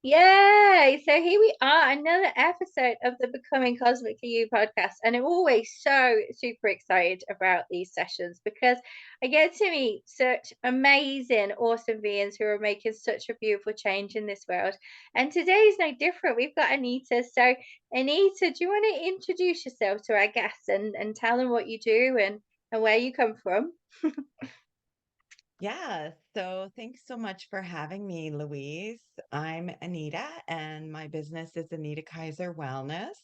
Yay! So here we are, another episode of the Becoming Cosmically You podcast. And I'm always so super excited about these sessions because I get to meet such amazing, awesome beings who are making such a beautiful change in this world. And today is no different. We've got Anita. So, Anita, do you want to introduce yourself to our guests and tell them what you do and where you come from? Yeah, so thanks so much for having me, Louise. I'm Anita, and my business is Anita Kaiser Wellness.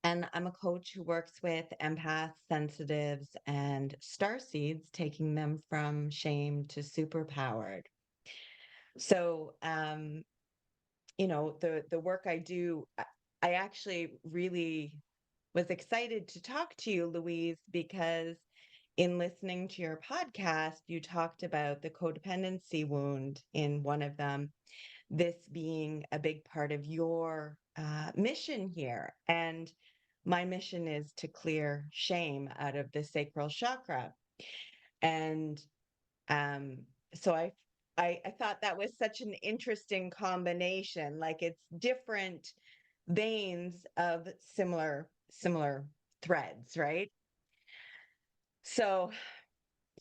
And I'm a coach who works with empaths, sensitives, and star seeds, taking them from shame to superpowered. So, the work I do, I actually really was excited to talk to you, Louise, because in listening to your podcast, you talked about the codependency wound in one of them, this being a big part of your mission here. And my mission is to clear shame out of the sacral chakra. And um, so I thought that was such an interesting combination. Like it's different veins of similar threads, right? So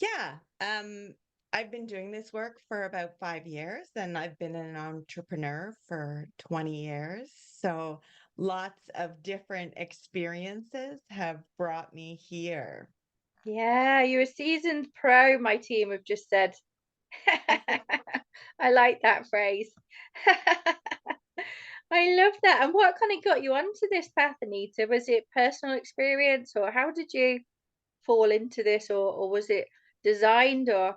yeah, I've been doing this work for about 5 years, and I've been an entrepreneur for 20 years. So lots of different experiences have brought me here. Yeah, you're a seasoned pro, my team have just said. I like that phrase. I love that. And what kind of got you onto this path, Anita? Was it personal experience, or how did you fall into this, or was it designed, or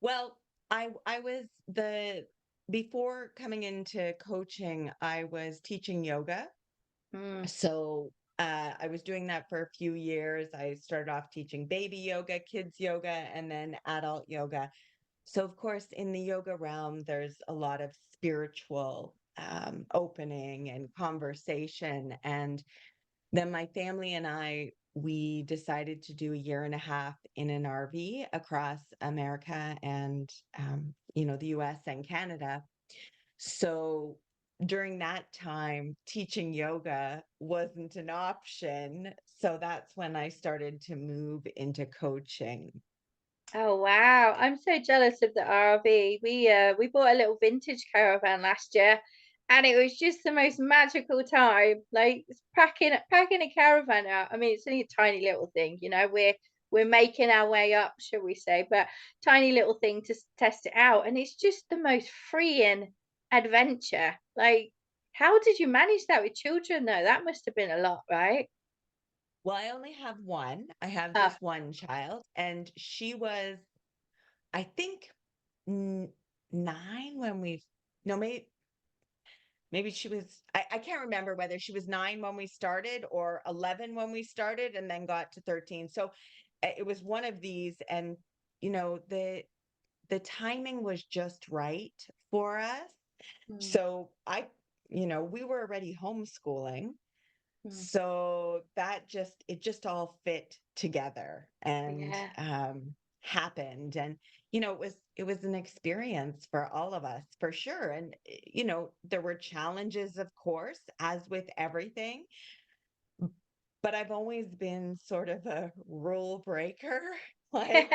Well, I was the before coming into coaching, I was teaching yoga. mm, So I was doing that for a few years. I started off teaching baby yoga, kids yoga, and then adult yoga. So, of course, in the yoga realm, there's a lot of spiritual opening and conversation. And then my family and we decided to do a year and a half in an RV across America and, the US and Canada. So during that time, teaching yoga wasn't an option. So that's when I started to move into coaching. oh wow, I'm so jealous of the RV. We bought a little vintage caravan last year, and it was just the most magical time. Like packing a caravan out. I mean, it's only a tiny little thing, we're making our way up, shall we say, but tiny little thing to test it out, and it's just the most freeing adventure. Like, how did you manage that with children though? That must have been a lot, right? Well, I only have one. I have Ah, just one child, and she was, I think, 9 when we, no, maybe she was, I can't remember whether she was 9 when we started or 11 when we started and then got to 13. So it was one of these. And, you know, the timing was just right for us. mm, So we were already homeschooling. mm, So it just all fit together and yeah. happened. And, it was an experience for all of us for sure. And, there were challenges, of course, as with everything, but I've always been sort of a rule breaker. Like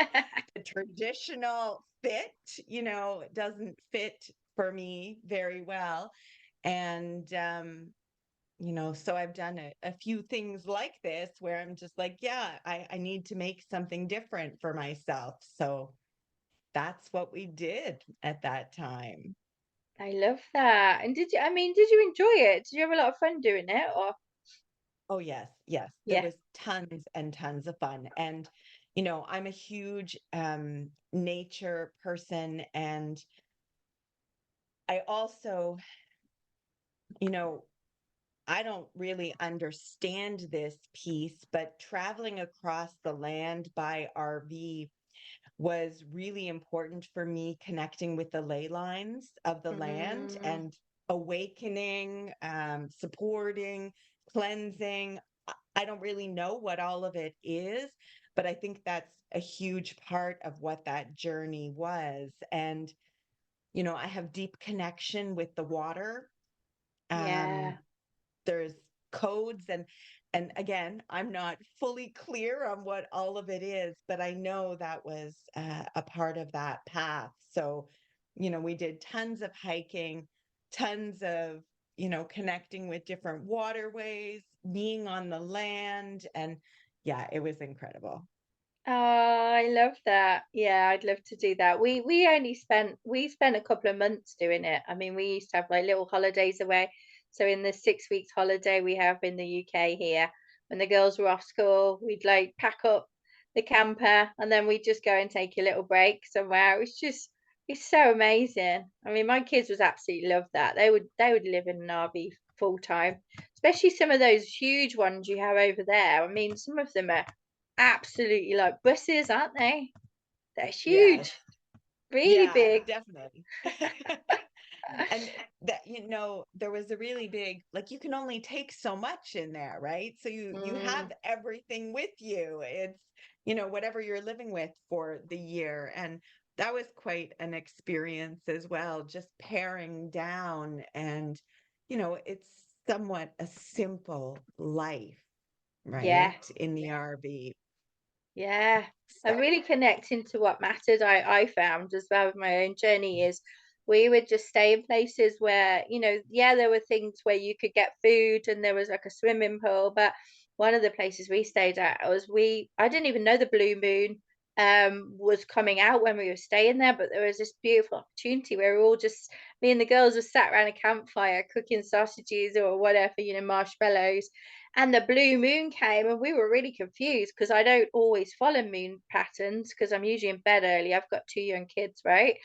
the traditional fit, doesn't fit for me very well. And, so I've done a few things like this where I'm just like, yeah, I need to make something different for myself. So that's what we did at that time. I love that. And did you enjoy it? Did you have a lot of fun doing it or Oh, yes, yes. There yeah. was tons and tons of fun. And, I'm a huge nature person. And I also, you know, I don't really understand this piece, but traveling across the land by RV was really important for me connecting with the ley lines of the land Mm, and awakening, supporting, cleansing. I don't really know what all of it is, but I think that's a huge part of what that journey was. And I have deep connection with the water. Um, Yeah. there's codes, and again, I'm not fully clear on what all of it is, but I know that was a part of that path. So, we did tons of hiking, tons of, connecting with different waterways, being on the land, and yeah, it was incredible. Oh, I love that. Yeah, I'd love to do that. We spent a couple of months doing it. I mean, we used to have like little holidays away. So in the 6 weeks holiday we have in the UK here, when the girls were off school, we'd like pack up the camper and then we'd just go and take a little break somewhere. It's so amazing. I mean, my kids would absolutely love that. They would live in an RV full time, especially some of those huge ones you have over there. I mean, some of them are absolutely like buses, aren't they? They're Yes. huge, really Yeah, big. definitely. And that, there was a really big, like, you can only take so much in there, right? So you Mm, have everything with you. It's, whatever you're living with for the year. And that was quite an experience as well, just paring down. And, it's somewhat a simple life, yeah, right? In the RV. yeah. So, And really connecting to what mattered, I found as well with my own journey is we would just stay in places where, yeah, there were things where you could get food and there was like a swimming pool, but one of the places we stayed at was I didn't even know the blue moon was coming out when we were staying there, but there was this beautiful opportunity where we all just me and the girls were sat around a campfire cooking sausages or whatever, marshmallows, and the blue moon came and we were really confused because I don't always follow moon patterns because I'm usually in bed early. I've got two young kids, right?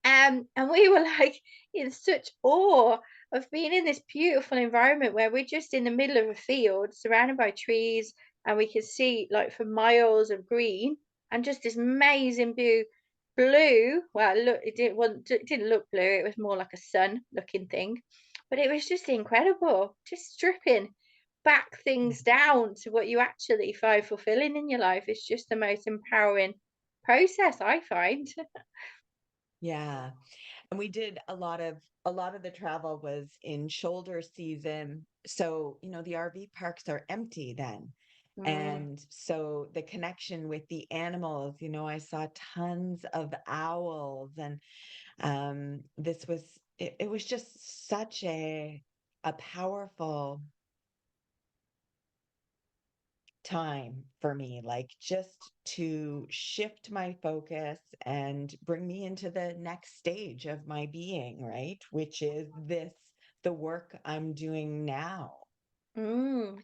And we were like in such awe of being in this beautiful environment where we're just in the middle of a field surrounded by trees and we can see like for miles of green and just this amazing blue. Well, look, it didn't look blue, it was more like a sun looking thing. But it was just incredible, just stripping back things down to what you actually find fulfilling in your life. It's just the most empowering process, I find. yeah. And we did a lot of the travel was in shoulder season. So, the RV parks are empty then. Mm, And so the connection with the animals, I saw tons of owls, and it was just such a powerful time for me, like, just to shift my focus and bring me into the next stage of my being, right? Which is the work I'm doing now.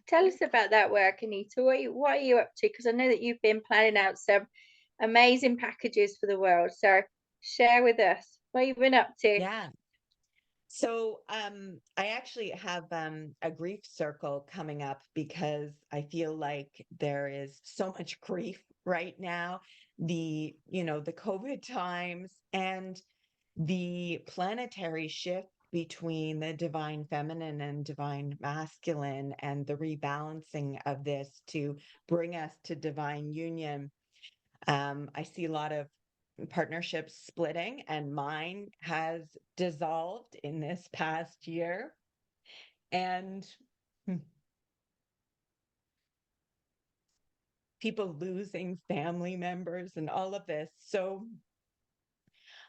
Tell us about that work, Anita. What are you up to? Because I know that you've been planning out some amazing packages for the world. So share with us what you've been up to. Yeah. So, I actually have a grief circle coming up because I feel like there is so much grief right now. The COVID times and the planetary shift between the divine feminine and divine masculine, and the rebalancing of this to bring us to divine union. I see a lot of partnerships splitting, and mine has dissolved in this past year. And hmm, people losing family members and all of this. So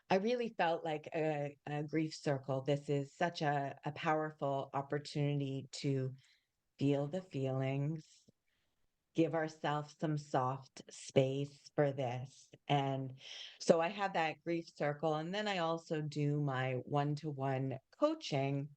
I really felt like a grief circle. This is such a powerful opportunity to feel the feelings, give ourselves some soft space for this. And so I have that grief circle. And then I also do my one-to-one coaching,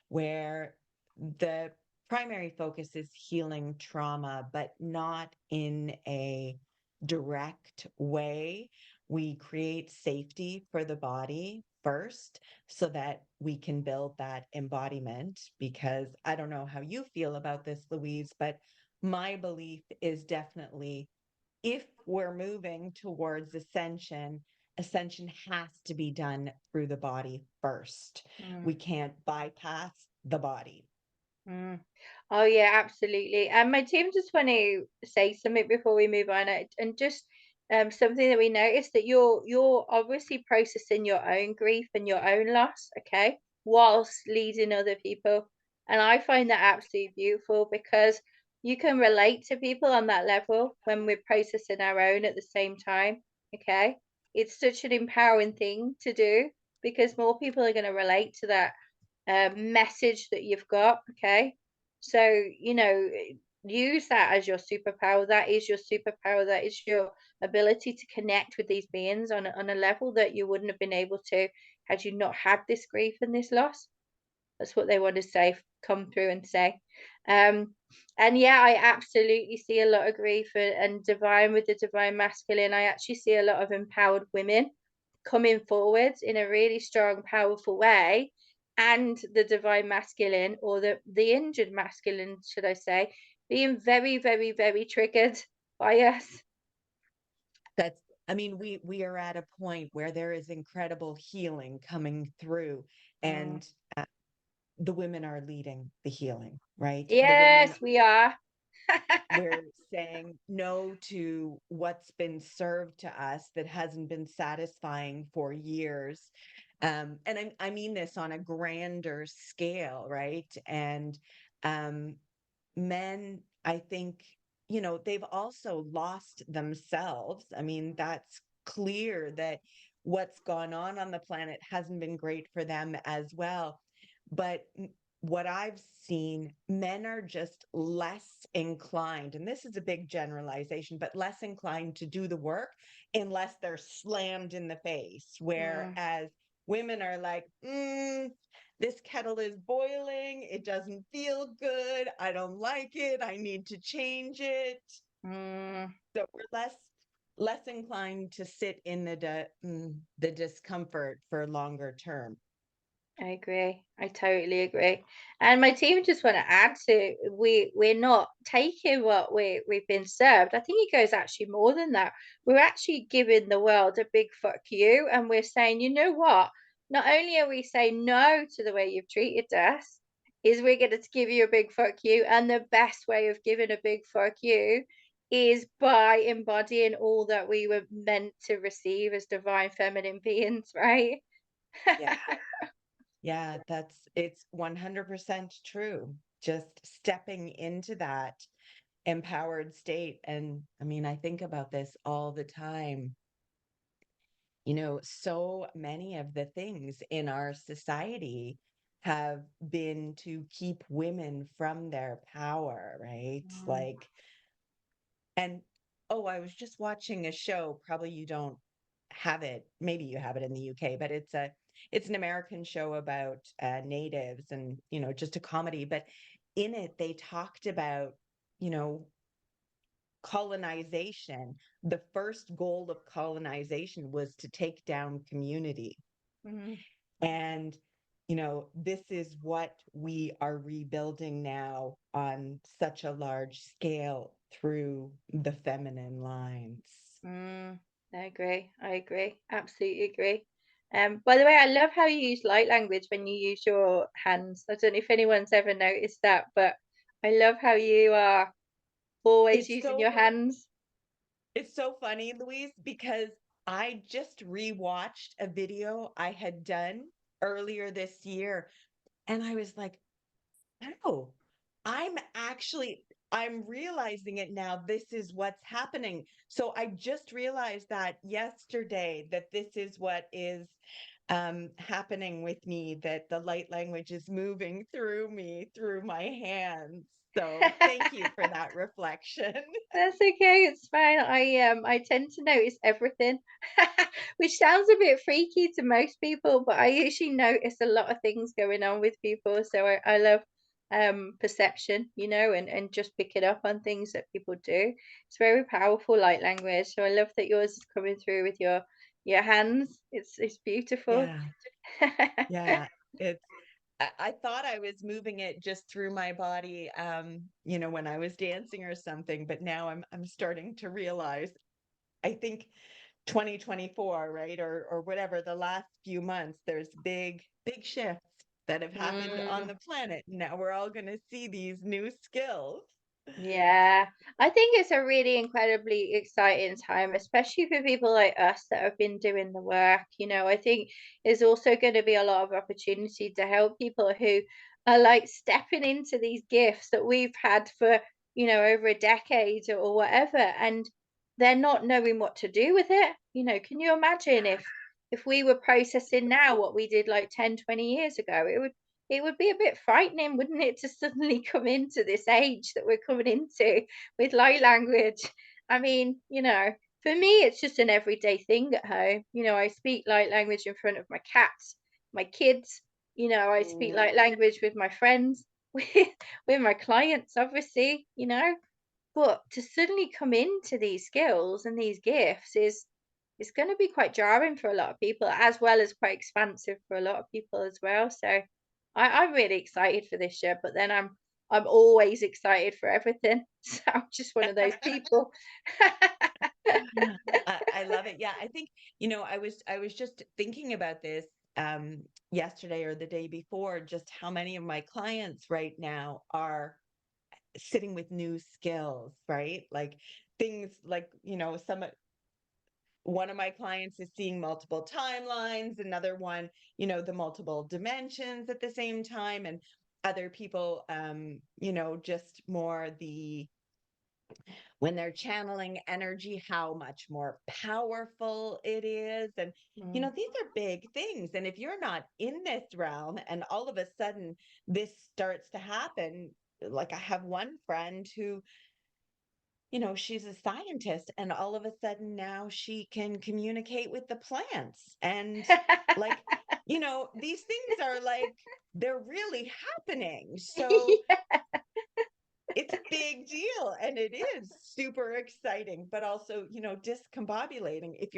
where the primary focus is healing trauma, but not in a direct way. We create safety for the body first so that we can build that embodiment. Because I don't know how you feel about this, Louise, but my belief is definitely, if we're moving towards ascension, ascension has to be done through the body first. Mm, We can't bypass the body. mm. Oh yeah, absolutely. And my team just want to say something before we move on, and just something that we noticed, that you're obviously processing your own grief and your own loss, okay, whilst leading other people. And I find that absolutely beautiful, because you can relate to people on that level when we're processing our own at the same time. Okay. It's such an empowering thing to do, because more people are going to relate to that message that you've got. Okay. So, use that as your superpower. That is your superpower. That is your ability to connect with these beings on a level that you wouldn't have been able to had you not had this grief and this loss. That's what they want to say, come through and say. Um, and yeah, I absolutely see a lot of grief and divine with the divine masculine. I actually see a lot of empowered women coming forward in a really strong, powerful way. And the divine masculine, or the injured masculine, should I say, being very, very, very triggered by us. That's, I mean, we are at a point where there is incredible healing coming through, Mm. and the women are leading the healing, right? The women, Yes, we are. we're saying no to what's been served to us that hasn't been satisfying for years. And I mean this on a grander scale, right? And um, men, I think, they've also lost themselves. I mean, that's clear that what's gone on the planet hasn't been great for them as well. But what I've seen, men are just less inclined, and this is a big generalization, but less inclined to do the work unless they're slammed in the face. Mm, Whereas women are like, this kettle is boiling. It doesn't feel good. I don't like it. I need to change it. mm. So we're less inclined to sit in the discomfort for longer term. I agree. I totally agree. And my team just want to add to, we're not taking what we've been served. I think it goes actually more than that. We're actually giving the world a big fuck you, and we're saying, you know what? Not only are we saying no to the way you've treated us, is we're going to give you a big fuck you. And the best way of giving a big fuck you is by embodying all that we were meant to receive as divine feminine beings, right? Yeah. Yeah, it's 100% true. Just stepping into that empowered state. And I mean, I think about this all the time. So many of the things in our society have been to keep women from their power, right? Mm, Like, and oh, I was just watching a show, probably you don't have it, maybe you have it in the UK, but it's an American show about natives, and just a comedy, but in it they talked about, you know, colonization. The first goal of colonization was to take down community. mm. And, this is what we are rebuilding now on such a large scale through the feminine lines. Mm, I agree. I agree. Absolutely agree. By the way, I love how you use light language when you use your hands. I don't know if anyone's ever noticed that, but I love how you are always It's using so your hands. it's so funny, Louise, because I just rewatched a video I had done earlier this year, and I was like, oh, I'm realizing it now. This is what's happening. So I just realized that yesterday, that this is what is happening with me, that the light language is moving through me, through my hands. So thank you for that reflection. That's okay, it's fine. I tend to notice everything, which sounds a bit freaky to most people, but I usually notice a lot of things going on with people. So I love perception, and just picking up on things that people do. It's very powerful light language. So I love that yours is coming through with your hands. It's beautiful. Yeah. Yeah. I thought I was moving it just through my body, when I was dancing or something, but now I'm starting to realize, I think 2024, right? Or whatever, the last few months, there's big shifts that have happened on Mm. the planet. Now we're all going to see these new skills. Yeah, I think it's a really incredibly exciting time, especially for people like us that have been doing the work. I think there's also going to be a lot of opportunity to help people who are like stepping into these gifts that we've had for, over a decade or whatever, and they're not knowing what to do with it. Can you imagine if we were processing now what we did like 10, 20 years ago? It would be a bit frightening, wouldn't it, to suddenly come into this age that we're coming into with light language. I mean, for me, it's just an everyday thing at home. I speak light language in front of my cats, my kids. I speak Mm. light language with my friends, with my clients, obviously. But to suddenly come into these skills and these gifts is going to be quite jarring for a lot of people, as well as quite expansive for a lot of people as well. So I'm really excited for this year, but then I'm always excited for everything. So I'm just one of those people. I love it. Yeah, I think, I was just thinking about this yesterday or the day before, just how many of my clients right now are sitting with new skills, right? Like things like, one of my clients is seeing multiple timelines, another one, the multiple dimensions at the same time, and other people, just more the when they're channeling energy, how much more powerful it is. And, Mm. these are big things. And if you're not in this realm and all of a sudden this starts to happen, like I have one friend who, she's a scientist and all of a sudden now she can communicate with the plants. And like, these things are like, they're really happening. So Yeah. it's a big deal and it is super exciting, but also, discombobulating if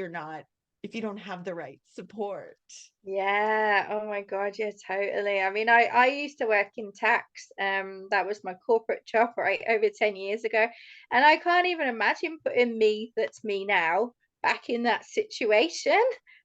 you don't have the right support. Yeah, oh my God, yeah, totally. I mean, I used to work in tax. That was my corporate job right over 10 years ago. And I can't even imagine putting me, that's me now, back in that situation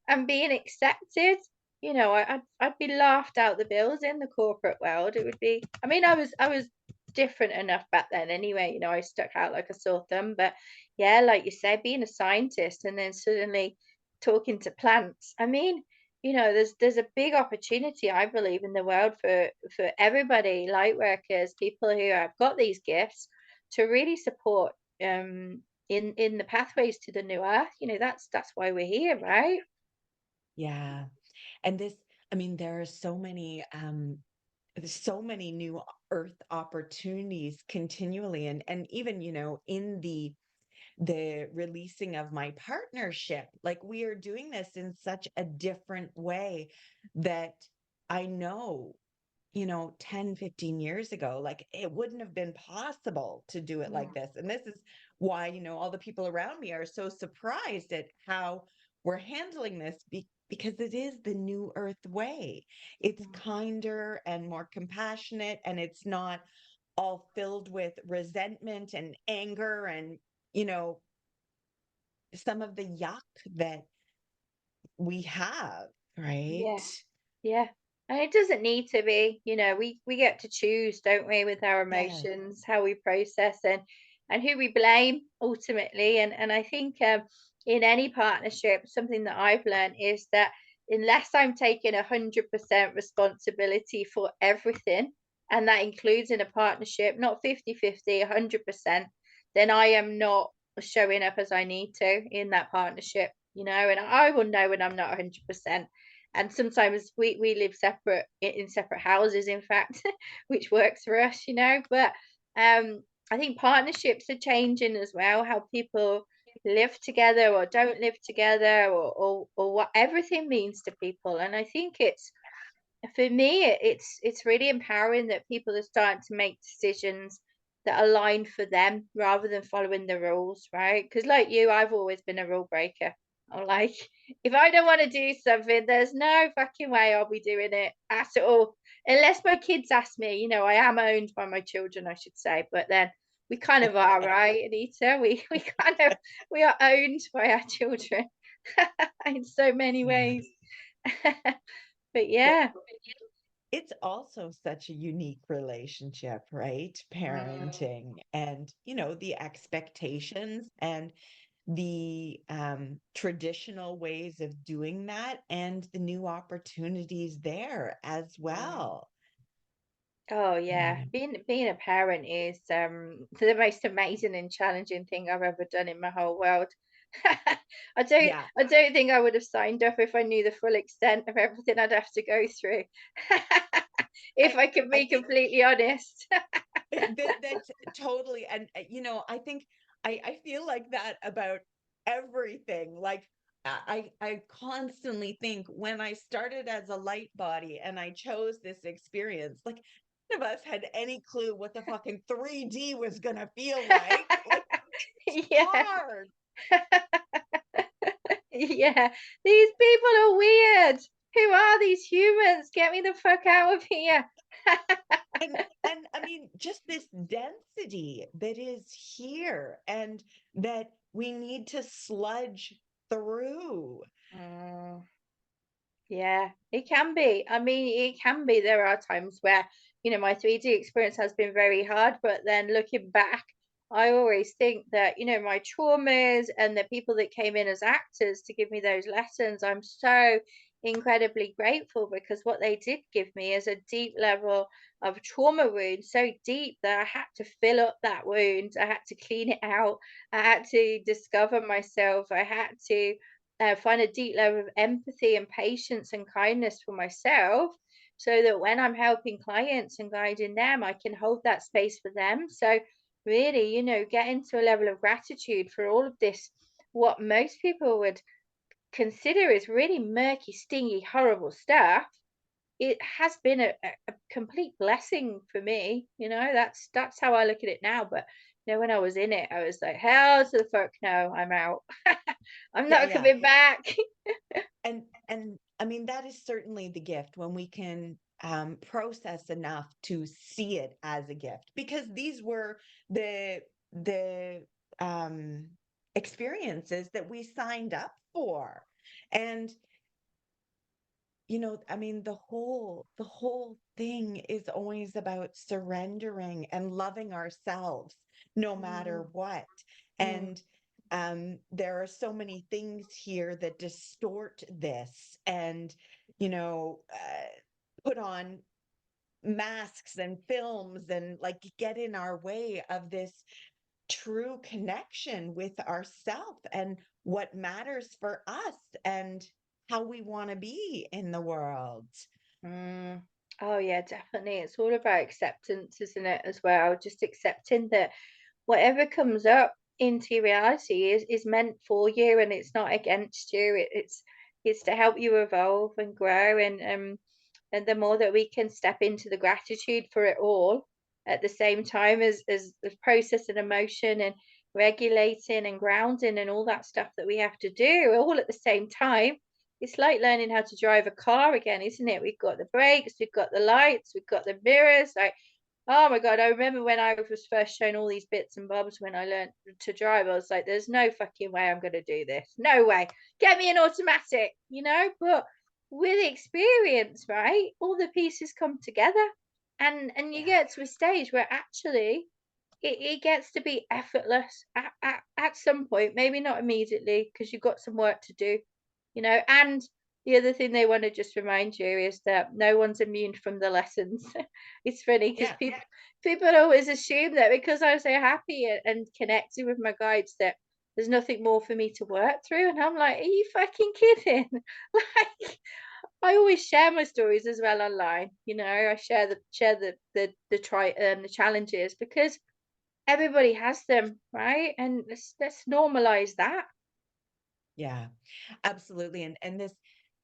and being accepted. I'd be laughed out the bills in the corporate world. It would be, I mean, I was different enough back then anyway, I stuck out like a sore thumb. But yeah, like you said, being a scientist and then suddenly talking to plants. I mean, there's a big opportunity, I believe, in the world for everybody, light workers, people who have got these gifts, to really support in the pathways to the new earth. That's why we're here, right? Yeah. And this, I mean, there's so many new earth opportunities continually. And even, in the releasing of my partnership, like we are doing this in such a different way that I know 10, 15 years ago, like it wouldn't have been possible to do it like Yeah. this. And this is why, all the people around me are so surprised at how we're handling this because it is the new earth way. It's Mm. kinder and more compassionate, and it's not all filled with resentment and anger and, you know, some of the yuck that we have, right? Yeah. Yeah. And it doesn't need to be, we get to choose, don't we, with our Yes. emotions, how we process and who we blame ultimately. And I think in any partnership, something that I've learned is that unless I'm taking 100% responsibility for everything, and that includes in a partnership, not 50-50, 100%, then I am not showing up as I need to in that partnership, and I will know when I'm not 100%. And sometimes we live separate in separate houses, in fact, which works for us, but I think partnerships are changing as well, how people live together or don't live together, or what everything means to people. And I think it's, for me, it's really empowering that people are starting to make decisions that align for them rather than following the rules, right? Because like you, I've always been a rule breaker. I'm like, if I don't want to do something, there's no fucking way I'll be doing it at all. Unless my kids ask me, I am owned by my children, I should say, but then we kind of are, right, Anita? We kind of we are owned by our children in so many Yeah. ways. But Well, yeah. it's also such a unique relationship, right? Mm. Parenting and, the expectations and the traditional ways of doing that and the new opportunities there as Mm. well. Oh yeah, Yeah. being a parent is the most amazing and challenging thing I've ever done in my whole world. Yeah. I don't think I would have signed up if I knew the full extent of everything I'd have to go through. If I I can I be think completely honest. that's totally, and I think I feel like that about everything. Like I constantly think when I started as a light body and I chose this experience, like none of us had any clue what the fucking 3D was gonna feel like. Like it's Yeah. hard. Yeah. These people are weird. Who are these humans? Get me the fuck out of here. And I mean, just this density that is here and that we need to sludge through. Mm. Yeah, it can be. I mean, it can be. There are times where, my 3D experience has been very hard, but then looking back, I always think that, my traumas and the people that came in as actors to give me those lessons, I'm so incredibly grateful because what they did give me is a deep level of trauma wound, so deep that I had to fill up that wound. I had to clean it out. I had to discover myself. I had to find a deep level of empathy and patience and kindness for myself so that when I'm helping clients and guiding them, I can hold that space for them. So, really, get into a level of gratitude for all of this, what most people would consider is really murky, stingy, horrible stuff. It has been a complete blessing for me. That's how I look at it now. But when I was in it, I was like, hell to the fuck no, I'm out. I'm Yeah, not yeah. coming back. And I mean, that is certainly the gift when we can process enough to see it as a gift, because these were the um experiences that we signed up for. And I mean, the whole thing is always about surrendering and loving ourselves no matter Mm, what. mm, And there are so many things here that distort this and, put on masks and films and like get in our way of this true connection with ourself and what matters for us and how we want to be in the world. mm. Oh yeah, definitely. It's all about acceptance, isn't it, as well? Just accepting that whatever comes up into reality is meant for you and it's not against you. It's to help you evolve and grow and the more that we can step into the gratitude for it all at the same time as processing emotion and regulating and grounding and all that stuff that we have to do all at the same time. It's like learning how to drive a car again, isn't it? We've got the brakes, we've got the lights, we've got the mirrors. Like, oh my God, I remember when I was first shown all these bits and bobs when I learned to drive. I was like, there's no fucking way I'm going to do this. No way. Get me an automatic, But with experience, right? All the pieces come together. And you Yeah. get to a stage where actually it gets to be effortless at some point, maybe not immediately because you've got some work to do, and the other thing they want to just remind you is that no one's immune from the lessons. It's funny because Yeah. people always assume that because I'm so happy and connected with my guides that there's nothing more for me to work through, and I'm like, are you fucking kidding? Like, I always share my stories as well online. I share the challenges because everybody has them, right? And let's normalize that. Yeah. Absolutely. And this,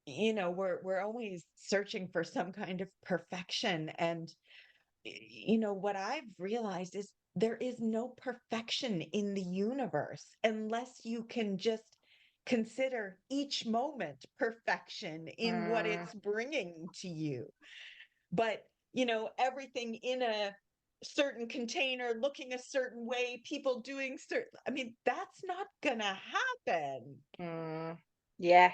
we're always searching for some kind of perfection. And what I've realized is there is no perfection in the universe unless you can just consider each moment perfection in what Mm, it's bringing to you. But, everything in a certain container, looking a certain way, people doing certain, I mean, that's not gonna happen. mm, yeah.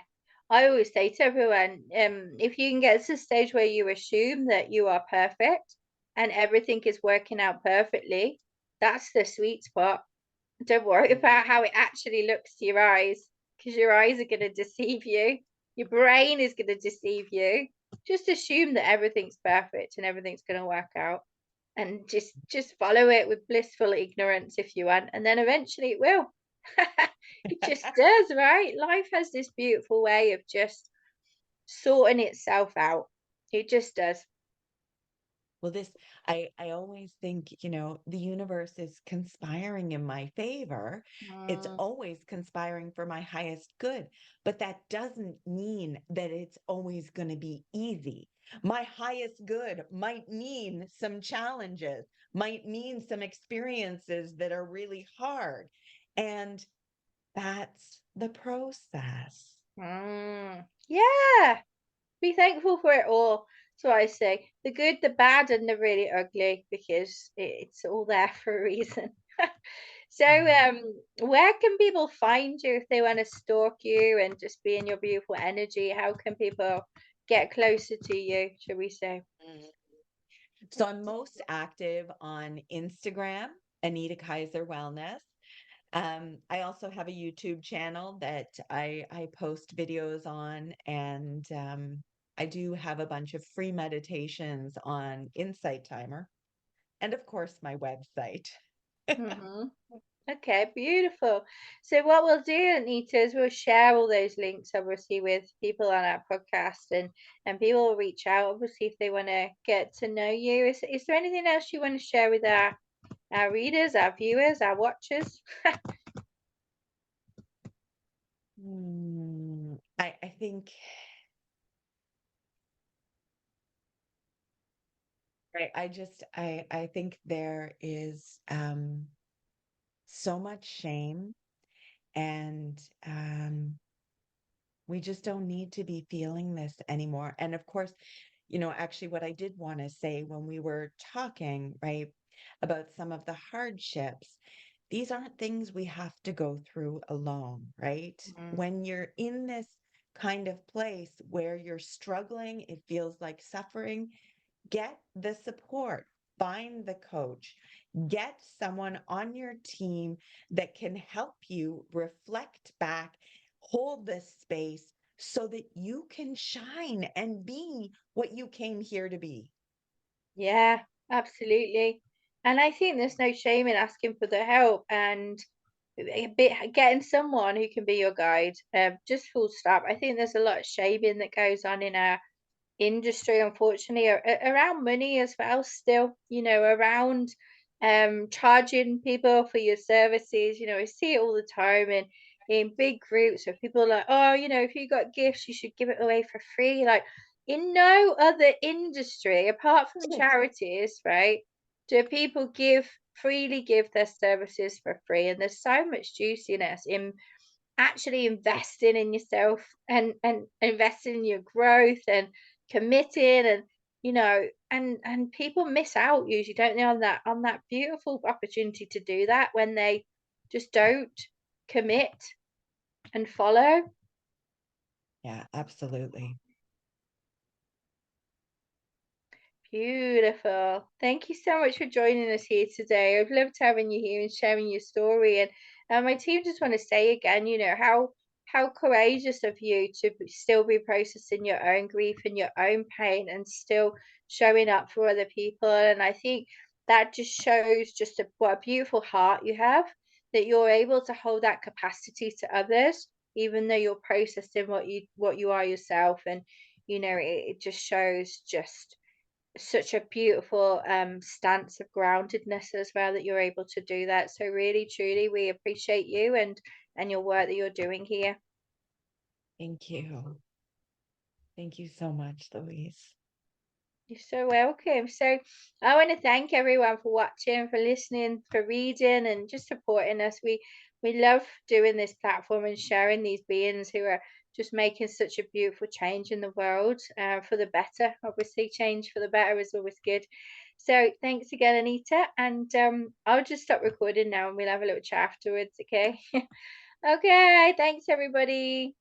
I always say to everyone, if you can get to the stage where you assume that you are perfect and everything is working out perfectly, that's the sweet spot. Don't worry Mhm. about how it actually looks to your eyes, because your eyes are going to deceive you. Your brain is going to deceive you. Just assume that everything's perfect and everything's going to work out, and just follow it with blissful ignorance if you want, and then eventually it will. It just does, right? Life has this beautiful way of just sorting itself out. It just does. Well, I always think, the universe is conspiring in my favor. It's Mm, always conspiring for my highest good, but that doesn't mean that it's always going to be easy. My highest good might mean some challenges, might mean some experiences that are really hard. And that's the process. yeah. Be thankful for it all. So I say the good, the bad, and the really ugly, because it's all there for a reason. So, Mhm. where can people find you if they want to stalk you and just be in your beautiful energy? How can people get closer to you, shall we say? Mm. So I'm most active on Instagram, Anita Kaiser Wellness. I also have a YouTube channel that I post videos on, and I do have a bunch of free meditations on Insight Timer, and of course my website. Hmm. Okay, beautiful. So what we'll do, Anita, is we'll share all those links obviously with people on our podcast, and people will reach out obviously if they want to get to know you. Is there anything else you want to share with our readers, our viewers, our watchers? I think I think there is so much shame, and we just don't need to be feeling this anymore. And of course, actually, what I did want to say when we were talking, right, about some of the hardships, these aren't things we have to go through alone, right? Mm. When you're in this kind of place where you're struggling, it feels like suffering, get the support, find the coach, get someone on your team that can help you reflect back, hold this space so that you can shine and be what you came here to be. Yeah, absolutely. And I think there's no shame in asking for the help and getting someone who can be your guide. Just full stop. I think there's a lot of shaming that goes on in our industry, unfortunately, around money as well. Still, around charging people for your services. I see it all the time in big groups where people are like, oh, if you got gifts, you should give it away for free. Like in no other industry apart from charities, right? Do people freely give their services for free? And there's so much juiciness in actually investing in yourself and investing in your growth and committing, and and people miss out usually, don't they, on that beautiful opportunity to do that when they just don't commit and follow. Yeah, absolutely. Beautiful. Thank you so much for joining us here today. I've loved having you here and sharing your story. And my team just want to say again, how courageous of you to still be processing your own grief and your own pain and still showing up for other people. And I think that just shows just what a beautiful heart you have, that you're able to hold that capacity to others, even though you're processing what you are yourself. And it just shows just such a beautiful stance of groundedness as well, that you're able to do that. So really truly we appreciate you and your work that you're doing here. Thank you. Thank you so much, Louise. You're so welcome. So I want to thank everyone for watching, for listening, for reading, and just supporting us. We love doing this platform and sharing these beings who are just making such a beautiful change in the world, for the better. Obviously, change for the better is always good. So thanks again, Anita. And I'll just stop recording now and we'll have a little chat afterwards, okay? Okay, thanks everybody.